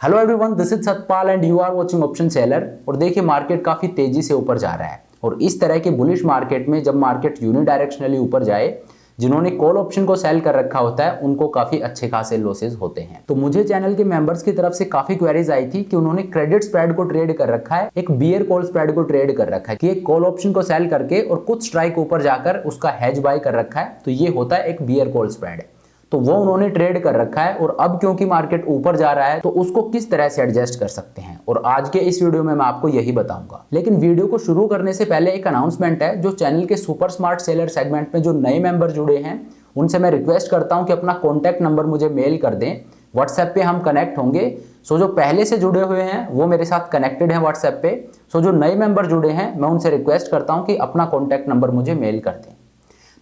Hello everyone, this is Satpal and you are watching option seller. और देखिए market काफी तेजी से ऊपर जा रहा है और इस तरह के बुलिश मार्केट में जब मार्केट यूनिडायरेक्शनली ऊपर जाए, जिन्होंने कॉल ऑप्शन को सेल कर रखा होता है उनको काफी अच्छे खासे लॉसेस होते हैं। तो मुझे चैनल के मेंबर्स की तरफ से काफी क्वेरीज आई थी कि उन्होंने क्रेडिट स्प्रेड को ट्रेड कर रखा है, एक बियर कॉल स्प्रेड को ट्रेड कर रखा है कि एक कॉल ऑप्शन को सेल करके और कुछ स्ट्राइक ऊपर जाकर उसका हेज बाय कर रखा है, तो ये होता है एक बियर कॉल स्प्रेड। तो वो उन्होंने ट्रेड कर रखा है और अब क्योंकि मार्केट ऊपर जा रहा है तो उसको किस तरह से एडजस्ट कर सकते हैं, और आज के इस वीडियो में मैं आपको यही बताऊंगा। लेकिन वीडियो को शुरू करने से पहले एक अनाउंसमेंट है। जो चैनल के सुपर स्मार्ट सेलर सेगमेंट में जो नए मेंबर जुड़े हैं उनसे मैं रिक्वेस्ट करता हूं कि अपना कॉन्टैक्ट नंबर मुझे मेल कर दें, व्हाट्सएप पे हम कनेक्ट होंगे। सो जो पहले से जुड़े हुए हैं वो मेरे साथ कनेक्टेड हैं व्हाट्सएप पे। सो जो नए मेंबर जुड़े हैं मैं उनसे रिक्वेस्ट करता हूं कि अपना कॉन्टैक्ट नंबर मुझे मेल कर दें।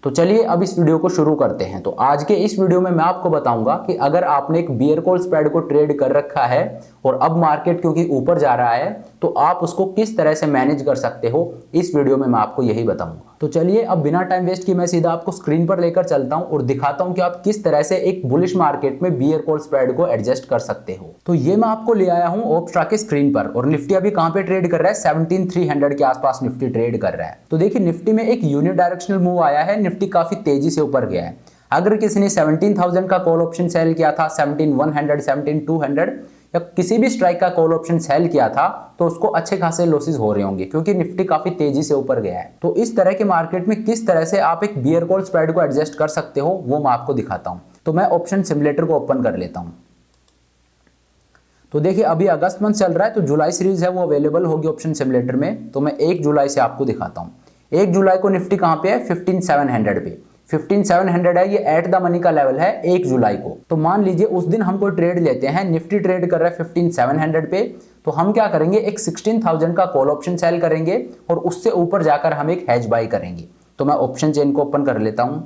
तो चलिए अब इस वीडियो को शुरू करते हैं। तो आज के इस वीडियो में मैं आपको बताऊंगा कि अगर आपने एक बियर कॉल स्प्रेड को ट्रेड कर रखा है और अब मार्केट क्योंकि ऊपर जा रहा है तो आप उसको किस तरह से मैनेज कर सकते हो, इस वीडियो में मैं आपको यही बताऊंगा। तो चलिए अब बिना टाइम वेस्ट किए मैं सीधा आपको स्क्रीन पर लेकर चलता हूं और दिखाता हूं कि आप किस तरह से एक बुलिश मार्केट में बियर कॉल स्प्रेड को एडजस्ट कर सकते हो। तो ये मैं आपको ले आया हूं ओपस्ट्रा के स्क्रीन पर और निफ्टी अभी कहां पे ट्रेड कर रहा है, 17,300 के आसपास निफ्टी ट्रेड कर रहा है। तो देखिए निफ्टी में एक यूनिडायरेक्शनल मूव आया है, निफ्टी काफी तेजी से ऊपर गया है। अगर किसी ने 17,000 का कॉल ऑप्शन सेल किया था, 17,100, 17,200 या किसी भी स्ट्राइक का कॉल ऑप्शन सेल किया था तो उसको अच्छे खासे लॉसेस हो रहे होंगे क्योंकि निफ्टी काफी तेजी से ऊपर गया है। तो इस तरह के मार्केट में किस तरह से आप एक बियर कॉल स्प्रेड को एडजस्ट कर सकते हो वो मैं आपको दिखाता हूं। तो मैं ऑप्शन सिमुलेटर को ओपन कर लेता हूं। तो देखिए अभी अगस्त मंथ चल रहा है तो जुलाई सीरीज है वो अवेलेबल होगी ऑप्शन सिमुलेटर में। तो मैं 1 जुलाई से आपको दिखाता हूं। 1 जुलाई को निफ्टी कहां पे है, 15,700 पे। 15,700 है, ये एट द मनी का लेवल है 1 जुलाई को। तो मान लीजिए उस दिन हम कोई ट्रेड लेते हैं, निफ्टी ट्रेड कर रहा है 15,700 पे, तो हम क्या करेंगे, एक 16,000 का कॉल ऑप्शन सेल करेंगे और उससे ऊपर जाकर हम एक हेज बाय करेंगे। तो मैं ऑप्शन चेन को ओपन कर लेता हूं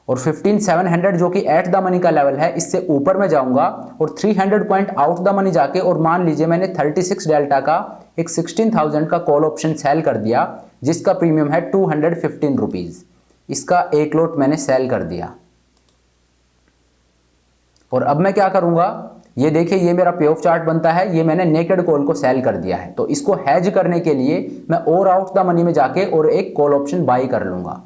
और 15,700 जो कि एट द मनी का लेवल है, इससे ऊपर मैं जाऊंगा और 300 पॉइंट आउट द मनी जाके, और मान लीजिए मैंने 36 डेल्टा का एक 16,000 का कॉल ऑप्शन सेल कर दिया जिसका प्रीमियम है 215 रुपीज। इसका एक लॉट मैंने सेल कर दिया और अब मैं क्या करूंगा, ये देखिए ये मेरा पे ऑफ चार्ट बनता है, ये मैंने नेकेड कॉल को सेल कर दिया है। तो इसको हैज करने के लिए मैं और आउट द मनी में जाके और एक कॉल ऑप्शन बाई कर लूंगा।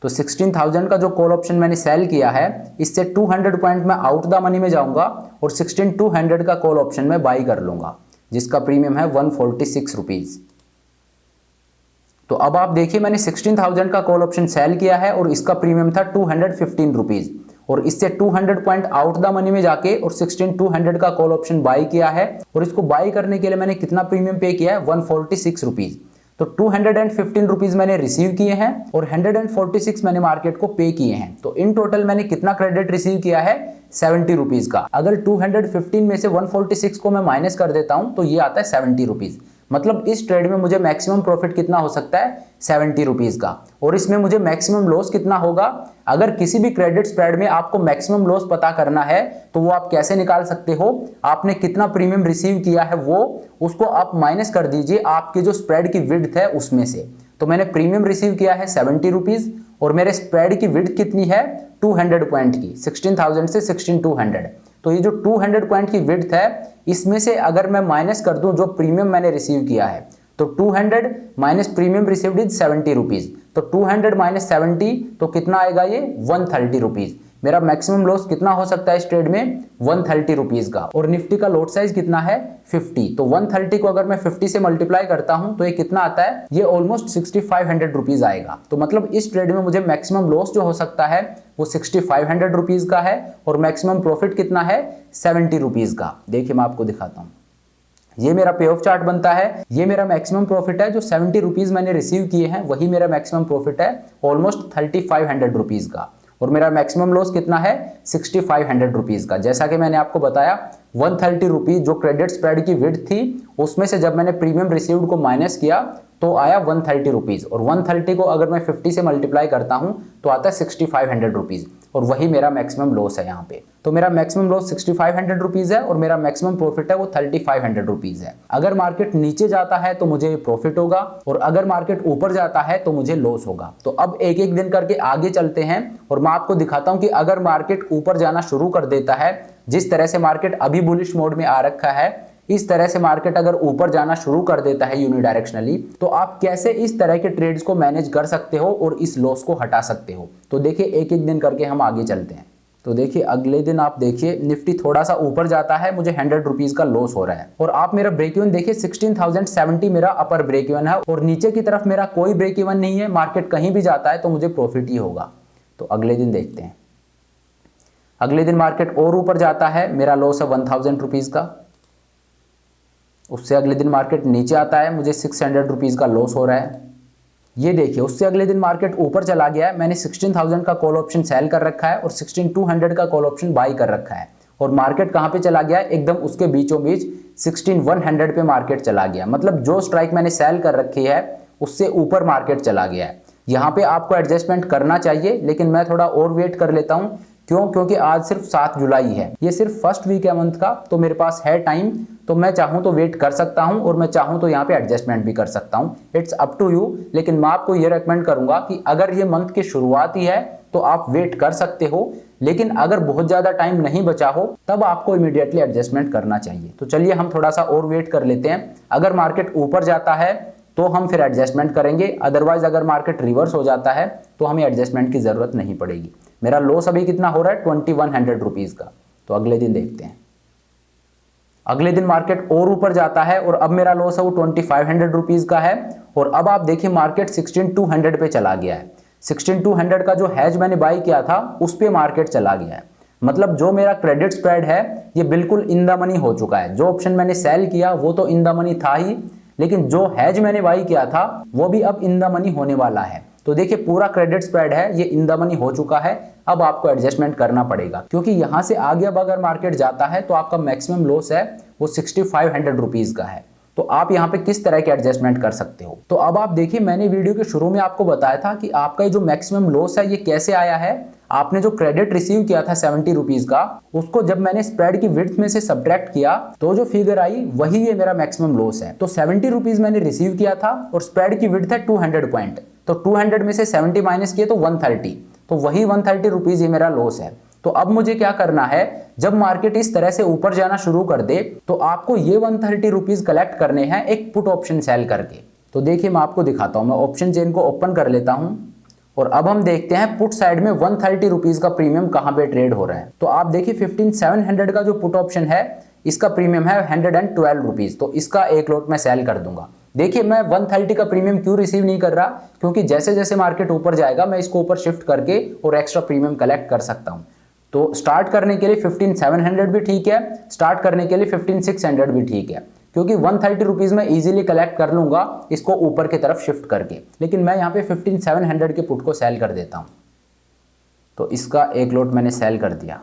तो 16,000 का जो कॉल ऑप्शन मैंने सेल किया है, इससे 200 पॉइंट में आउट द मनी में जाऊंगा और 16,200 का कॉल ऑप्शन में बाई कर लूंगा जिसका प्रीमियम है 146 रुपीज। तो अब आप देखिए मैंने 16,000 का कॉल ऑप्शन सेल किया है और इसका प्रीमियम था 215 रुपीज, और इससे 200 पॉइंट आउट द मनी में जाके और 16,200 का कॉल ऑप्शन बाई किया है और इसको बाई करने के लिए मैंने कितना प्रीमियम पे किया है, 146 रुपीज। तो 215 रुपीज मैंने रिसीव किए हैं और 146 मैंने मार्केट को पे किए हैं। तो इन टोटल मैंने कितना क्रेडिट रिसीव किया है, 70 रुपीज का। अगर 215 में से 146 को मैं माइनस कर देता हूं तो ये आता है 70 रुपीज। मतलब इस ट्रेड में मुझे मैक्सिमम प्रॉफिट कितना हो सकता है, 70 रुपीज का। और इसमें मुझे मैक्सिमम लॉस कितना होगा, अगर किसी भी क्रेडिट स्प्रेड में आपको मैक्सिमम लॉस पता करना है तो वो आप कैसे निकाल सकते हो, आपने कितना प्रीमियम रिसीव किया है वो उसको आप माइनस कर दीजिए आपके जो स्प्रेड की विड्थ है उसमें से। तो मैंने प्रीमियम रिसीव किया है 70 रुपीज और मेरे स्प्रेड की विड्थ कितनी है, 200 पॉइंट की, 16,000 से 16,200। तो ये जो 200 पॉइंट की विड्थ है इसमें से अगर मैं माइनस कर दूं जो प्रीमियम मैंने रिसीव किया है, तो 200 minus premium received is 70 rupees. तो 200 माइनस 70 तो कितना आएगा, ये 130 रुपीज। मेरा मैक्सिमम लॉस कितना हो सकता है इस ट्रेड में, 130 रुपीज का। और निफ्टी का लॉट साइज कितना है, 50। तो 130 को अगर मैं 50 से मल्टीप्लाई करता हूं तो ये कितना आता है, ये ऑलमोस्ट 6,500 रुपीज आएगा। तो मतलब इस ट्रेड में मुझे मैक्सिमम लॉस जो हो सकता है वो 6,500 रुपीज का है और मैक्सिमम प्रॉफिट कितना है, 70 रुपीज का। देखिए मैं आपको दिखाता हूं, ये मेरा पे ऑफ चार्ट बनता है, ये मेरा मैक्सिमम प्रॉफिट है। जो 70 रुपीज मैंने रिसीव किए हैं वही मेरा मैक्सिमम प्रॉफिट है, ऑलमोस्ट 3,500 रुपीज का। और मेरा मैक्सिमम लॉस कितना है, 6,500 रुपीज का। जैसा कि मैंने आपको बताया 130 रुपीज जो क्रेडिट स्प्रेड की विड्थ थी उसमें से जब मैंने प्रीमियम रिसीव्ड को माइनस किया तो आया 130 रुपीज, और 130 को अगर मैं 50 से मल्टीप्लाई करता हूं तो आता है 6,500 रुपीज, और वही मेरा मैक्सिमम लॉस है यहाँ पे। तो मेरा मैक्सिमम लॉस 6,500 रुपीज है और मेरा मैक्सिमम प्रॉफिट है वो 3,500 रुपीज है। अगर मार्केट नीचे जाता है तो मुझे प्रॉफिट होगा और अगर मार्केट ऊपर जाता है तो मुझे लॉस होगा। तो अब एक एक दिन करके आगे चलते हैं और मैं आपको दिखाता हूं कि अगर मार्केट ऊपर जाना शुरू कर देता है जिस तरह से मार्केट अभी बुलिश मोड में आ रखा है, इस तरह से मार्केट अगर ऊपर जाना शुरू कर देता है यूनिडायरेक्शनली, तो आप कैसे इस तरह के ट्रेड्स को मैनेज कर सकते हो और इस लॉस को हटा सकते हो। तो देखिए एक एक दिन करके हम आगे चलते हैं। तो देखिए अगले दिन आप देखिए निफ्टी थोड़ा सा ऊपर जाता है, मुझे 100 रुपीज का लॉस हो रहा है, और आप मेरा ब्रेक इवन देखिए 16,070 मेरा अपर ब्रेक इवन है, और नीचे की तरफ मेरा कोई ब्रेक इवन नहीं है। मार्केट कहीं भी जाता है तो मुझे प्रॉफिट ही होगा। तो अगले दिन देखते हैं। अगले दिन मार्केट और ऊपर जाता है, मेरा लॉस है 1000 रुपीज का। उससे अगले दिन मार्केट नीचे आता है, मुझे 600 रुपीज का लॉस हो रहा है। ये देखिए उससे अगले दिन मार्केट ऊपर चला गया है, मैंने 16,000 का कॉल ऑप्शन सेल कर रखा है और 16,200 का कॉल ऑप्शन बाई कर रखा है, और मार्केट कहां पे चला गया है, एकदम उसके बीचों बीच 16,100 पे मार्केट चला गया। मतलब जो स्ट्राइक मैंने सेल कर रखी है उससे ऊपर मार्केट चला गया है। यहाँ पे आपको एडजस्टमेंट करना चाहिए, लेकिन मैं थोड़ा और वेट कर लेता हूँ। क्यों? क्योंकि आज सिर्फ 7 जुलाई है, ये सिर्फ फर्स्ट वीक है मंथ का, तो मेरे पास है टाइम। तो मैं चाहूं तो वेट कर सकता हूं और मैं चाहूं तो यहाँ पे एडजस्टमेंट भी कर सकता हूं। It's up to you. लेकिन मैं आपको ये रेकमेंड करूंगा कि अगर ये मंथ की शुरुआत ही है तो आप वेट कर सकते हो, लेकिन अगर बहुत ज्यादा टाइम नहीं बचा हो तब आपको इमीडिएटली एडजस्टमेंट करना चाहिए। तो चलिए हम थोड़ा सा और वेट कर लेते हैं। अगर मार्केट ऊपर जाता है तो हम फिर एडजस्टमेंट करेंगे, अदरवाइज अगर मार्केट रिवर्स हो जाता है तो हमें एडजस्टमेंट की जरूरत नहीं पड़ेगी। मेरा लॉस अभी कितना हो रहा है, 2100 रुपीज का। तो अगले दिन देखते हैं। अगले दिन मार्केट और ऊपर जाता है और अब मेरा लॉस है वो 2500 रुपीज का है, और अब आप देखिए मार्केट 16,200 पे चला गया है। 16,200 का जो हैज मैंने बाई किया था उस पे मार्केट चला गया है। मतलब जो मेरा क्रेडिट स्प्रेड है ये बिल्कुल इन द मनी हो चुका है। जो ऑप्शन मैंने सेल किया वो तो इन द मनी था ही, लेकिन जो हैज मैंने बाई किया था वो भी अब इन द मनी होने वाला है। तो देखिए पूरा क्रेडिट स्प्रेड है ये इन द मनी हो चुका है। अब आपको एडजस्टमेंट करना पड़ेगा, क्योंकि यहां से आगे अब अगर मार्केट जाता है तो आपका मैक्सिमम लॉस है वो 6,500 रुपीज का है। तो आप यहाँ पे किस तरह के एडजस्टमेंट कर सकते हो। तो अब आप देखिए मैंने वीडियो के शुरू में आपको बताया था कि आपका ये जो मैक्सिमम लॉस है ये कैसे आया है। आपने जो क्रेडिट रिसीव किया था 70 रुपीज का, उसको जब मैंने स्प्रेड की विड्थ में से सब्ट्रैक्ट किया तो जो फिगर आई वही ये मेरा मैक्सिमम लॉस है। तो 70 रुपीज मैंने रिसीव किया था और स्प्रेड की विड्थ है 200 पॉइंट, तो 200 में से 70 माइनस किए तो 130, तो वही 130 रुपीज ये मेरा लॉस है। तो अब मुझे क्या करना है, जब मार्केट इस तरह से ऊपर जाना शुरू कर दे तो आपको ये 130 रुपीज कलेक्ट करने हैं एक पुट ऑप्शन सेल करके। तो देखिए मैं आपको दिखाता हूं, मैं ऑप्शन चेन को ओपन कर लेता हूं और अब हम देखते हैं पुट साइड में 130 रुपीज का प्रीमियम कहां पे ट्रेड हो रहा है। तो आप देखिए 15,700 का जो पुट ऑप्शन है इसका प्रीमियम है 112 रुपीज, तो इसका एक लॉट में सेल कर दूंगा। देखिए मैं 130 का प्रीमियम क्यों रिसीव नहीं कर रहा, क्योंकि जैसे जैसे मार्केट ऊपर जाएगा मैं इसको ऊपर शिफ्ट करके और एक्स्ट्रा प्रीमियम कलेक्ट कर सकता हूं। तो स्टार्ट करने के लिए 15,700 भी ठीक है, स्टार्ट करने के लिए 15,600 भी ठीक है, क्योंकि 130 रुपीज में इजीली कलेक्ट कर लूंगा इसको ऊपर की तरफ शिफ्ट करके। लेकिन मैं यहाँ पे 15,700 के पुट को सेल कर देता हूँ। तो इसका एक लॉट मैंने सेल कर दिया,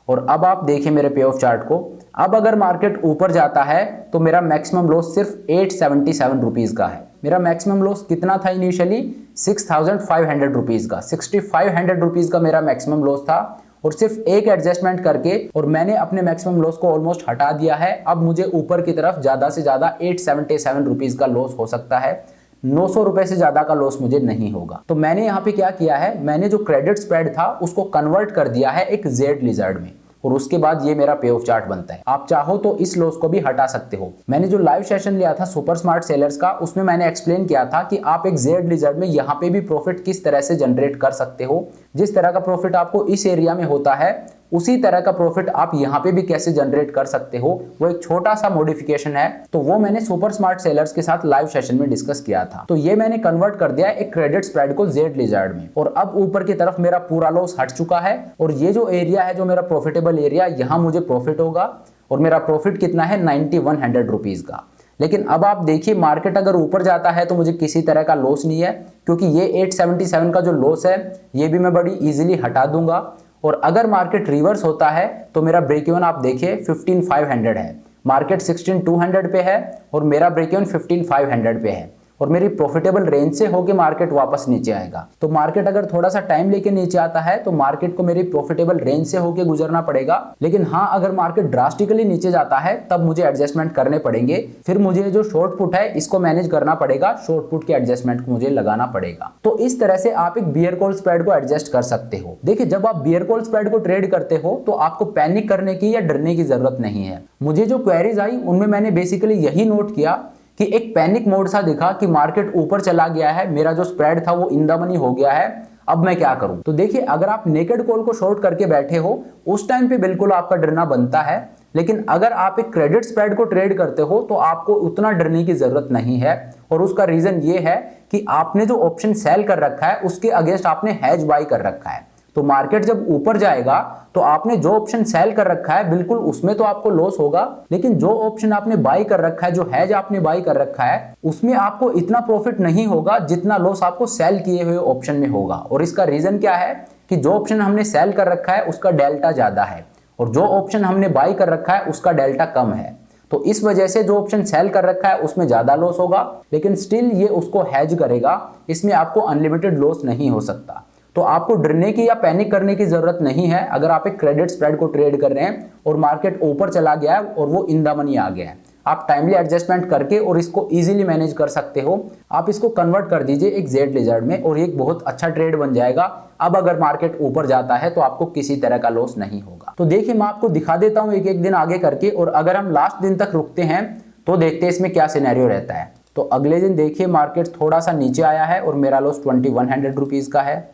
और अब आप देखिए मेरे पे ऑफ चार्ट को। अब अगर मार्केट ऊपर जाता है तो मेरा मैक्सिमम लॉस सिर्फ 877 रुपीज का है। मेरा मैक्सिमम लॉस कितना था इनिशियली, 6,500 रुपीज का, 6,500 रुपीज का मेरा मैक्सिमम लॉस था, और सिर्फ एक एडजस्टमेंट करके और मैंने अपने मैक्सिमम लॉस को ऑलमोस्ट हटा दिया है। अब मुझे ऊपर की तरफ ज्यादा से ज्यादा 877 रुपीज का लॉस हो सकता है, 900 रुपए से ज्यादा का लॉस मुझे नहीं होगा। तो मैंने यहाँ पे क्या किया है, मैंने जो क्रेडिट स्प्रेड था उसको कन्वर्ट कर दिया है एक जेड लिजर्ड में, और उसके बाद ये मेरा पे ऑफ चार्ट बनता है। आप चाहो तो इस लॉस को भी हटा सकते हो। मैंने जो लाइव सेशन लिया था सुपर स्मार्ट सेलर्स का, उसमें मैंने एक्सप्लेन किया था कि आप एक जेड लिजर्ड में यहाँ पे भी प्रॉफिट किस तरह से जनरेट कर सकते हो। जिस तरह का प्रॉफिट आपको इस एरिया में होता है उसी तरह का प्रॉफिट आप यहाँ पे भी कैसे जनरेट कर सकते हो, वो एक छोटा सा मॉडिफिकेशन है। तो वो मैंने सुपर स्मार्ट सेलर्स के साथ लाइव सेशन में डिस्कस किया था। तो ये मैंने कन्वर्ट कर दिया एक क्रेडिट स्प्रेड को जेड लिजर्ड में, और अब ऊपर की तरफ मेरा पूरा लॉस हट चुका है, और ये जो एरिया है जो मेरा प्रॉफिटेबल एरिया, यहाँ मुझे प्रॉफिट होगा, और मेरा प्रॉफिट कितना है 9,100 रुपीज का। लेकिन अब आप देखिए मार्केट अगर ऊपर जाता है तो मुझे किसी तरह का लॉस नहीं है, क्योंकि ये 877 का जो लॉस है ये भी मैं बड़ी इजीली हटा दूंगा। और अगर मार्केट रिवर्स होता है तो मेरा ब्रेक इवन आप देखिए 15,500 है, मार्केट 16,200 पे है और मेरा ब्रेक इवन 15,500 पे है, और मेरी प्रॉफिटेबल रेंज से होके मार्केट वापस नीचे आएगा। तो मार्केट अगर थोड़ा सा टाइम लेके नीचे आता है तो मार्केट को मेरी प्रॉफिटेबल रेंज से होके गुजरना पड़ेगा। लेकिन हाँ, अगर मार्केट ड्रास्टिकली नीचे जाता है तब मुझे एडजस्टमेंट करने पड़ेंगे। फिर मुझे जो शॉर्ट पुट है इसको मैनेज करना पड़ेगा, शॉर्ट पुट के एडजस्टमेंट को मुझे लगाना पड़ेगा। तो इस तरह से आप एक बियर कॉल स्प्रेड को एडजस्ट कर सकते हो। देखिए, जब आप बियर कॉल स्प्रेड को ट्रेड करते हो तो आपको पैनिक करने की या डरने की जरूरत नहीं है। मुझे जो क्वेरीज आई उनमें मैंने बेसिकली यही नोट किया कि एक पैनिक मोड सा दिखा कि मार्केट ऊपर चला गया है, मेरा जो स्प्रेड था वो इन द मनी हो गया है, अब मैं क्या करूं। तो देखिए, अगर आप नेकेड कॉल को शॉर्ट करके बैठे हो उस टाइम पे बिल्कुल आपका डरना बनता है। लेकिन अगर आप एक क्रेडिट स्प्रेड को ट्रेड करते हो तो आपको उतना डरने की जरूरत नहीं है। और उसका रीजन ये है कि आपने जो ऑप्शन सेल कर रखा है उसके अगेंस्ट आपने हैज बाई कर रखा है। तो मार्केट जब ऊपर जाएगा तो आपने जो ऑप्शन सेल कर रखा है बिल्कुल उसमें तो आपको लॉस होगा, लेकिन जो ऑप्शन आपने बाई कर रखा है, जो हैज आपने बाई कर रखा है, उसमें आपको इतना प्रॉफिट नहीं होगा जितना लॉस आपको सेल किए हुए ऑप्शन में होगा। और इसका रीजन क्या है कि जो ऑप्शन हमने सेल कर रखा है उसका डेल्टा ज्यादा है और जो ऑप्शन हमने बाई कर रखा है उसका डेल्टा कम है। तो इस वजह से जो ऑप्शन सेल कर रखा है उसमें ज्यादा लॉस होगा, लेकिन स्टिल ये उसको हैज करेगा, इसमें आपको अनलिमिटेड लॉस नहीं हो सकता। तो आपको डरने की या पैनिक करने की जरूरत नहीं है अगर आप एक क्रेडिट स्प्रेड को ट्रेड कर रहे हैं और मार्केट ऊपर चला गया है और वो इन द मनी आ गया है। आप टाइमली एडजस्टमेंट करके और इसको इजीली मैनेज कर सकते हो। आप इसको कन्वर्ट कर दीजिए एक जेड लिजर्ड में और ये एक बहुत अच्छा ट्रेड बन जाएगा। अब अगर मार्केट ऊपर जाता है तो आपको किसी तरह का लॉस नहीं होगा। तो देखिए, मैं आपको दिखा देता हूं एक एक दिन आगे करके, और अगर हम लास्ट दिन तक रुकते हैं तो देखते हैं इसमें क्या सिनेरियो रहता है। तो अगले दिन देखिए मार्केट थोड़ा सा नीचे आया है और मेरा लॉस 2100 रुपीज का है।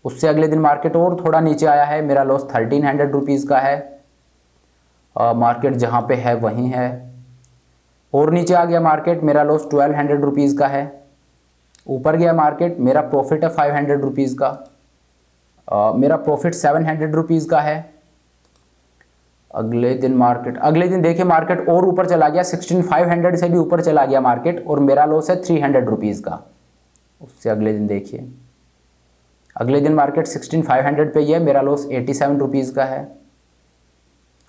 उससे अगले दिन मार्केट और थोड़ा नीचे आया है, मेरा लॉस 1300 रुपीज का है। मार्केट जहां पे है वहीं है। और नीचे आ गया मार्केट, मेरा लॉस 1200 रुपीज का है। ऊपर गया मार्केट, मेरा प्रॉफिट है 500 रुपीज का। मेरा प्रॉफिट 700 रुपीज का है। अगले दिन देखिए मार्केट और ऊपर चला गया, 16500 से भी ऊपर चला गया मार्केट और मेरा लॉस है 300 रुपीज का। उससे अगले दिन देखिए, अगले दिन मार्केट 16500 पे ही है, मेरा लॉस 87 रुपीज का है।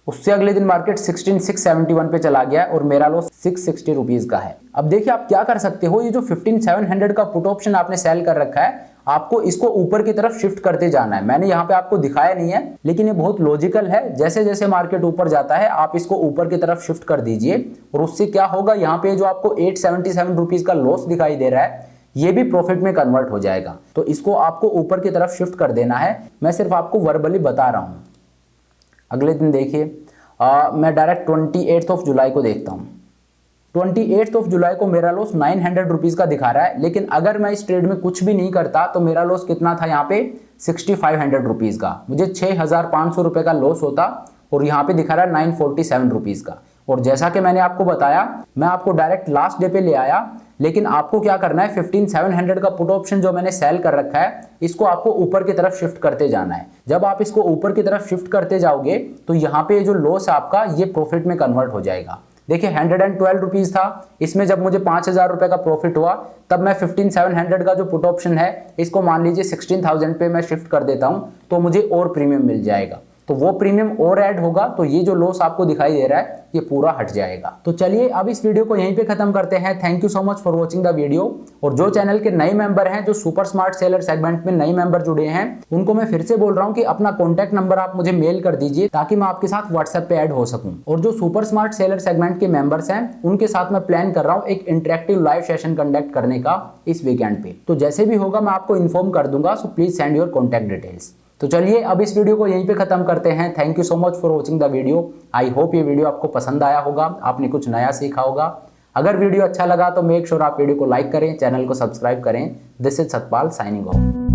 उससे अगले दिन मार्केट 16671 पे चला गया और मेरा लॉस 660 रुपीज का है। अब देखिए आप क्या कर सकते हो, ये जो 15700 का पुट ऑप्शन आपने सेल कर रखा है, आपको इसको ऊपर की तरफ शिफ्ट करते जाना है। मैंने यहाँ पे आपको दिखाया नहीं है, लेकिन ये बहुत लॉजिकल है। जैसे जैसे मार्केट ऊपर जाता है आप इसको ऊपर की तरफ शिफ्ट कर दीजिए और उससे क्या होगा, यहाँ पे जो आपको 877 रुपीज का लॉस दिखाई दे रहा है ये भी प्रॉफिट में कन्वर्ट हो जाएगा। तो इसको आपको ऊपर की तरफ शिफ्ट कर देना है। मैं सिर्फ आपको वर्बली बता रहा हूं। अगले दिन देखिए, मैं डायरेक्ट 28 जुलाई को देखता हूं। 28 जुलाई को मेरा लॉस 900 रुपीज का दिखा रहा है, लेकिन अगर मैं इस ट्रेड में कुछ भी नहीं करता तो मेरा लॉस कितना था यहाँ पे 6500 रुपीज का। मुझे 6500 रुपए का लॉस होता और यहाँ पे दिखा रहा है 947 रुपीज का। और जैसा कि मैंने आपको बताया, मैं आपको डायरेक्ट लास्ट डे पे ले आया, लेकिन आपको क्या करना है, 15700 का पुट ऑप्शन जो मैंने सेल कर रखा है इसको आपको ऊपर की तरफ शिफ्ट करते जाना है। जब आप इसको ऊपर की तरफ शिफ्ट करते जाओगे तो यहाँ पे जो लॉस आपका ये प्रॉफिट में कन्वर्ट हो जाएगा। देखिए 112 रुपीज था, इसमें जब मुझे 5000 रुपए का प्रॉफिट हुआ तब मैं 15700 का जो पुट ऑप्शन है इसको मान लीजिए 16000 पे मैं शिफ्ट कर देता हूं तो मुझे और प्रीमियम मिल जाएगा। तो वो प्रीमियम और ऐड होगा तो ये जो लॉस आपको दिखाई दे रहा है ये पूरा हट जाएगा। तो चलिए अब इस वीडियो को यहीं पे खत्म करते हैं। Thank you so much for watching the video. और जो चैनल के नए मेंबर हैं, जो सुपर स्मार्ट सेलर सेगमेंट में नए मेंबर जुड़े हैं, उनको मैं फिर से बोल रहा हूं कि अपना कॉन्टैक्ट नंबर आप मुझे मेल कर दीजिए ताकि मैं आपके साथ व्हाट्सएप पे ऐड हो सकूं। और जो सुपर स्मार्ट सेलर सेगमेंट के मेंबर्स हैं उनके साथ मैं प्लान कर रहा हूं एक इंटरेक्टिव लाइव सेशन कंडक्ट करने का इस वीकेंड पे। तो जैसे भी होगा मैं आपको इन्फॉर्म कर दूंगा, so please send your contact details. तो चलिए अब इस वीडियो को यहीं पे खत्म करते हैं। Thank you so much for watching the video. I hope ये वीडियो आपको पसंद आया होगा, आपने कुछ नया सीखा होगा। अगर वीडियो अच्छा लगा तो मेक श्योर आप वीडियो को लाइक करें, चैनल को सब्सक्राइब करें। This is Satpal signing off.